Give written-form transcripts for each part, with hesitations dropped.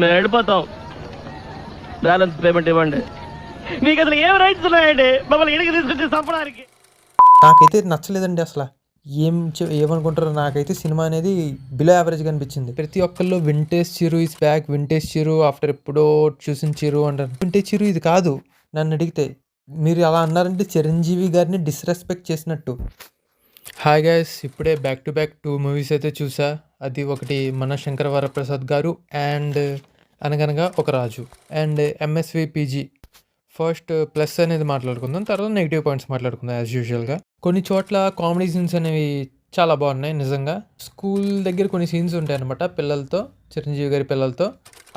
మేము వెళ్ళిపోతాం. Balance payment ఇవ్వండి. మీకు అసలు ఏం రైట్స్ ఉన్నాయండి మమ్మల్ని ఇంటికి తీసుకొచ్చి చంపడానికి? నాకైతే నచ్చలేదండి అసలు. ఏమనుకుంటారో, నాకైతే సినిమా అనేది బిలో యావరేజ్గా అనిపించింది. ప్రతి ఒక్కళ్ళు vintage Chiru is back, vintage Chiru after ఎప్పుడో చూసిన చిరు అంటారు. వింటేజ్ చిరు ఇది కాదు నన్ను అడిగితే. మీరు అలా అన్నారంటే చిరంజీవి గారిని డిస్రెస్పెక్ట్ చేసినట్టు. హాయ్ గైస్, ఇప్పుడే బ్యాక్ టు బ్యాక్ 2 మూవీస్ అయితే చూసా. అది ఒకటి మన శంకర వరప్రసాద్ గారు అండ్ అనగనగా ఒక రాజు and MSV PG. First plus అనేది మాట్లాడుకుందాం, తర్వాత నెగిటివ్ పాయింట్స్ మాట్లాడుకుందాం యాజ్ యూజువల్గా. కొన్ని చోట్ల కామెడీ సీన్స్ అనేవి చాలా బాగున్నాయి నిజంగా. స్కూల్ దగ్గర కొన్ని సీన్స్ ఉంటాయి అనమాట పిల్లలతో, చిరంజీవి గారి పిల్లలతో.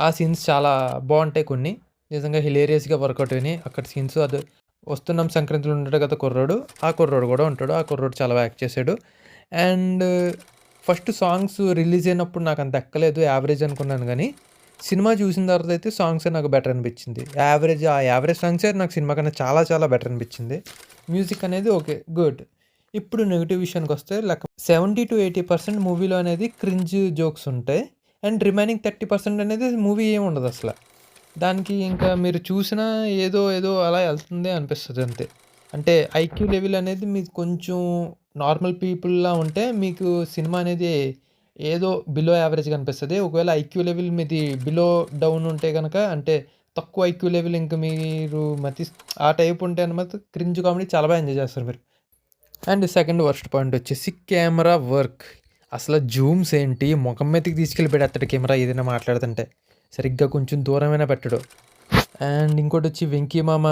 ఆ సీన్స్ చాలా బాగుంటాయి, కొన్ని నిజంగా హిలేరియస్గా వర్కౌట్ అయినాయి అక్కడ సీన్స్. అది వస్తున్నాం సంక్రాంతిలో ఉంటాడు కదా కుర్రోడు, ఆ కుర్రోడు కూడా ఉంటాడు. ఆ కుర్రోడు చాలా యాక్ట్ చేశాడు. అండ్ ఫస్ట్ సాంగ్స్ రిలీజ్ అయినప్పుడు నాకు అంత ఎక్కలేదు, యావరేజ్ అనుకున్నాను. కానీ సినిమా చూసిన తర్వాత అయితే సాంగ్సే నాకు బెటర్ అనిపించింది. ఆ యావరేజ్ సాంగ్సే నాకు సినిమా కన్నా చాలా చాలా బెటర్ అనిపించింది. మ్యూజిక్ అనేది ఓకే, గుడ్. ఇప్పుడు నెగిటివ్ విషయానికి వస్తే 70-80% మూవీలో అనేది క్రింజ్ జోక్స్ ఉంటాయి. అండ్ రిమైనింగ్ 30% అనేది మూవీ ఏమి ఉండదు అసలు. దానికి ఇంకా మీరు చూసినా ఏదో ఏదో అలా వెళ్తుంది అనిపిస్తుంది అంతే. అంటే ఐక్యూ లెవెల్ అనేది మీకు కొంచెం నార్మల్ పీపుల్లా ఉంటే మీకు సినిమా అనేది ఏదో బిలో యావరేజ్గా అనిపిస్తుంది. ఒకవేళ ఐక్యూ లెవెల్ మీది బిలో డౌన్ ఉంటే కనుక, అంటే తక్కువ ఐక్యూ లెవెల్, ఇంకా మీరు ఆ టైప్ ఉంటే అనమాట క్రింజ్ కామెడీ చాలా బాగా ఎంజాయ్ చేస్తారు మీరు. అండ్ సెకండ్ వర్స్ట్ పాయింట్ వచ్చేసి కెమెరా వర్క్. అసలు జూమ్స్ ఏంటి, ముఖం మీదకి తీసుకెళ్ళి పెడతాడు కెమెరా ఏదైనా మాట్లాడుతుంటే. సరిగ్గా కొంచెం దూరమైనా పెట్టడు. అండ్ ఇంకోటి వచ్చి వెంకీ మామ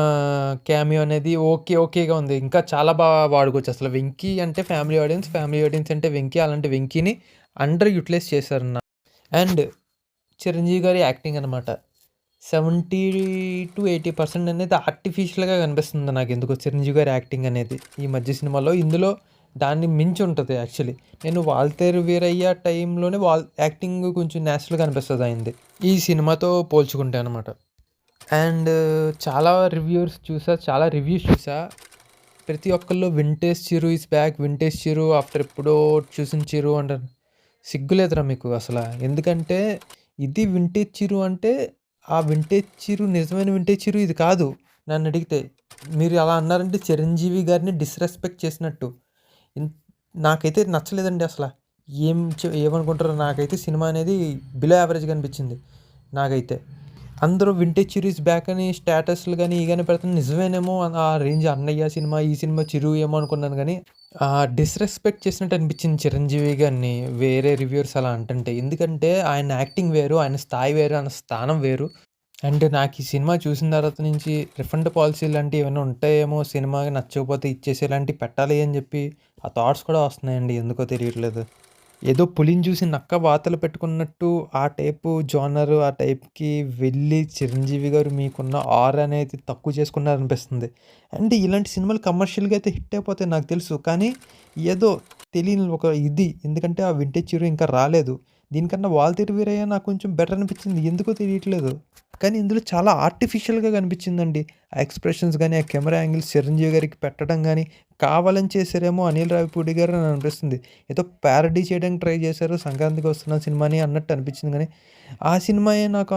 క్యామియో అనేది ఓకేగా ఉంది. ఇంకా చాలా బాగా వాడుకోవచ్చు అసలు. వెంకీ అంటే ఫ్యామిలీ ఆడియన్స్ అంటే వెంకీ. అలాంటి వెంకీని అండర్ యూటిలైజ్ చేశారన్న. అండ్ చిరంజీవి గారి యాక్టింగ్ అనమాట 70-80% అనేది ఆర్టిఫిషియల్గా కనిపిస్తుంది నాకు ఎందుకో చిరంజీవి గారి యాక్టింగ్ అనేది ఈ మధ్య సినిమాలో. ఇందులో దాన్ని మించి ఉంటుంది యాక్చువల్లీ. నేను వాల్తేరు వీరయ్య టైంలోనే యాక్టింగ్ కొంచెం న్యాచురల్గా అనిపిస్తుంది అయింది ఈ సినిమాతో పోల్చుకుంటే అనమాట. అండ్ చాలా రివ్యూస్ చూసా. ప్రతి ఒక్కళ్ళు vintage Chiru is back, vintage Chiru after ఎప్పుడో చూసిన చిరు అంటారు. సిగ్గులేదురా మీకు అసలు. ఎందుకంటే ఇది వింటేజ్ చిరు అంటే ఆ వింటేజ్ చిరు నిజమైన వింటేజ్ చిరు ఇది కాదు నన్ను అడిగితే. మీరు అలా అన్నారంటే చిరంజీవి గారిని డిస్రెస్పెక్ట్ చేసినట్టు. నాకైతే నచ్చలేదండి అసలు. ఏమనుకుంటారో, నాకైతే సినిమా అనేది బిలో యావరేజ్గా అనిపించింది నాకైతే. అందరూ వింటేజ్ చిరు ఈస్ బ్యాక్ అని స్టేటస్లు కానీ కానీ పెడుతున్న నిజమేనేమో ఆ రేంజ్. అన్నయ్య సినిమా, ఈ సినిమా చిరు ఏమో అనుకున్నాను. కానీ డిస్రెస్పెక్ట్ చేసినట్టు అనిపించింది చిరంజీవి గారిని వేరే రివ్యూవర్స్ అలా అంటుంటే. ఎందుకంటే ఆయన యాక్టింగ్ వేరు, ఆయన స్థాయి వేరు, ఆయన స్థానం వేరు. అండ్ నాకు ఈ సినిమా చూసిన తర్వాత నుంచి రిఫండ్ పాలసీ లాంటివి ఏమైనా ఉంటాయేమో, సినిమాకి నచ్చకపోతే ఇచ్చేసేలాంటివి పెట్టాలి అని చెప్పి ఆ థాట్స్ కూడా వస్తున్నాయండి. ఎందుకో తెలియట్లేదు. ఏదో పులిని చూసి నక్క వాతలు పెట్టుకున్నట్టు ఆ టైపు జోనరు, ఆ టైప్కి వెళ్ళి చిరంజీవి గారు మీకున్న ఆర్ అనేది తక్కువ చేసుకున్నారనిపిస్తుంది. అండ్ ఇలాంటి సినిమాలు కమర్షియల్గా అయితే హిట్ అయిపోతాయి నాకు తెలుసు. కానీ ఏదో తెలియని ఒక ఇది, ఎందుకంటే ఆ వింటేజ్ చిరు ఇంకా రాలేదు. దీనికన్నా వాల్తేరు వీరయ్య నాకు కొంచెం బెటర్ అనిపించింది, ఎందుకో తెలియట్లేదు. కానీ ఇందులో చాలా ఆర్టిఫిషియల్గా కనిపించిందండి. ఆ ఎక్స్ప్రెషన్స్ కానీ, ఆ కెమెరా యాంగిల్స్ చిరంజీవి గారికి పెట్టడం కానీ కావాలని చేశారేమో అనిల్ రావిపూడి గారు అని అనిపిస్తుంది. ఏదో ప్యారడీ చేయడానికి ట్రై చేశారు సంక్రాంతికి వస్తున్న సినిమాని అన్నట్టు అనిపించింది. కానీ ఆ సినిమాయే నాకు